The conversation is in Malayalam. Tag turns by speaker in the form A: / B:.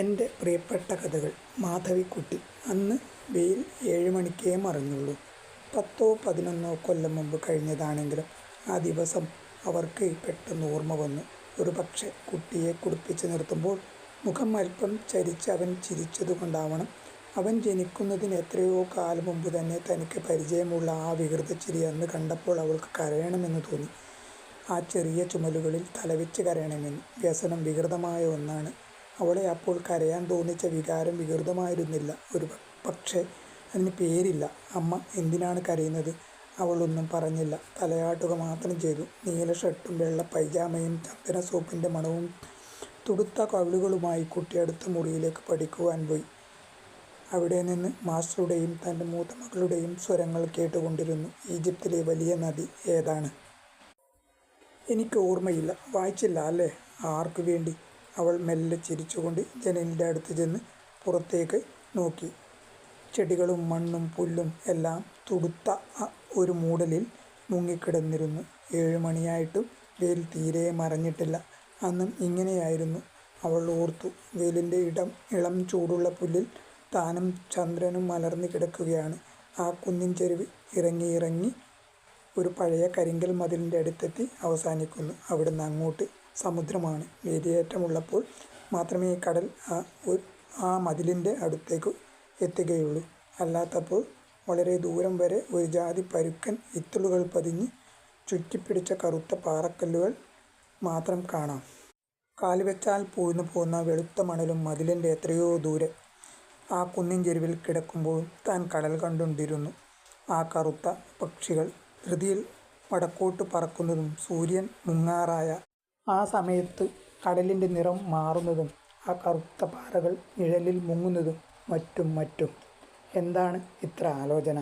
A: എൻ്റെ പ്രിയപ്പെട്ട കഥകൾ. മാധവിക്കുട്ടി. അന്ന് വെയിൽ 7 മണിക്കേ മറഞ്ഞുള്ളൂ. 10-11 കൊല്ലം മുമ്പ് കഴിഞ്ഞതാണെങ്കിലും ആ ദിവസം അവർക്ക് പെട്ടെന്ന് ഓർമ്മ വന്നു. ഒരുപക്ഷെ കുട്ടിയെ കുളിപ്പിച്ച് നിർത്തുമ്പോൾ മുഖം അല്പം ചരിച്ച് അവൻ ചിരിച്ചതുകൊണ്ടാവണം. അവൻ ജനിക്കുന്നതിന് എത്രയോ കാലം മുമ്പ് തന്നെ തനിക്ക് പരിചയമുള്ള ആ വികൃതച്ചിരി അന്ന് കണ്ടപ്പോൾ അവൾക്ക് കരയണമെന്ന് തോന്നി. ആ ചെറിയ ചുമലുകളിൽ തലവെച്ച് കരയണമെന്ന്. വ്യസനം വികൃതമായ ഒന്നാണ്. അവളെ അപ്പോൾ കരയാൻ തോന്നിച്ച വികാരം വികൃതമായിരുന്നില്ല. പക്ഷേ അതിന് പേരില്ല. അമ്മ എന്തിനാണ് കരയുന്നത്? അവളൊന്നും പറഞ്ഞില്ല. തലയാട്ടുക മാത്രം ചെയ്തു. നീല ഷർട്ടും വെള്ള പൈജാമയും ചന്ദന സോപ്പിൻ്റെ മണവും തുടുത്ത കവിളുകളുമായി കുട്ടി അടുത്ത മുറിയിലേക്ക് പഠിക്കുവാൻ പോയി. അവിടെ നിന്ന് മാസ്റ്ററുടെയും തൻ്റെ മൂത്ത മകളുടെയും സ്വരങ്ങൾ കേട്ടുകൊണ്ടിരുന്നു. ഈജിപ്തിലെ വലിയ നദി ഏതാണ്? എനിക്ക് ഓർമ്മയില്ല. വായിച്ചില്ല അല്ലേ? ആർക്കു വേണ്ടി? അവൾ മെല്ലെ ചിരിച്ചുകൊണ്ട് ജനലിൻ്റെ അടുത്ത് ചെന്ന് പുറത്തേക്ക് നോക്കി. ചെടികളും മണ്ണും പുല്ലും എല്ലാം തുടുത്ത ഒരു മൂടലിൽ മുങ്ങിക്കിടന്നിരുന്നു. 7 മണിയായിട്ടും വെയിൽ തീരെ മറഞ്ഞിട്ടില്ല. അന്നും ഇങ്ങനെയായിരുന്നു. അവൾ ഓർത്തു. വെയിലിൻ്റെ ഇളം ചൂടുള്ള പുല്ലിൽ താനും ചന്ദ്രനും മലർന്നു കിടക്കുകയാണ്. ആ കുന്നിൻ ചെരുവ് ഇറങ്ങി ഒരു പഴയ കരിങ്കൽ മതിലിൻ്റെ അടുത്തെത്തി അവസാനിക്കുന്നു. അവിടുന്ന് അങ്ങോട്ട് സമുദ്രമാണ്. വേലിയേറ്റമുള്ളപ്പോൾ മാത്രമേ കടൽ ആ മതിലിൻ്റെ അടുത്തേക്ക് എത്തുകയുള്ളൂ. അല്ലാത്തപ്പോൾ വളരെ ദൂരം വരെ ഒരു ജാതി പരുക്കൻ ഇത്തിളുകൾ പതിഞ്ഞ് ചുറ്റിപ്പിടിച്ച കറുത്ത പാറക്കല്ലുകൾ മാത്രം കാണാം. കാലുവെച്ചാൽ പൂഴ്ന്നു പോകുന്ന വെളുത്ത മണലും മതിലിൻ്റെ എത്രയോ ദൂരെ. ആ കുന്നിൻ ചെരുവിൽ കിടക്കുമ്പോൾ താൻ കടൽ കണ്ടുകൊണ്ടിരുന്നു. ആ കറുത്ത പക്ഷികൾ ധൃതിയിൽ വടക്കോട്ട് പറക്കുന്നതും സൂര്യൻ മുങ്ങാറായ ആ സമയത്ത് കടലിൻ്റെ നിറം മാറുന്നതും ആ കറുത്ത പാറകൾ നിഴലിൽ മുങ്ങുന്നതും മറ്റും. എന്താണ് ഇത്ര ആലോചന?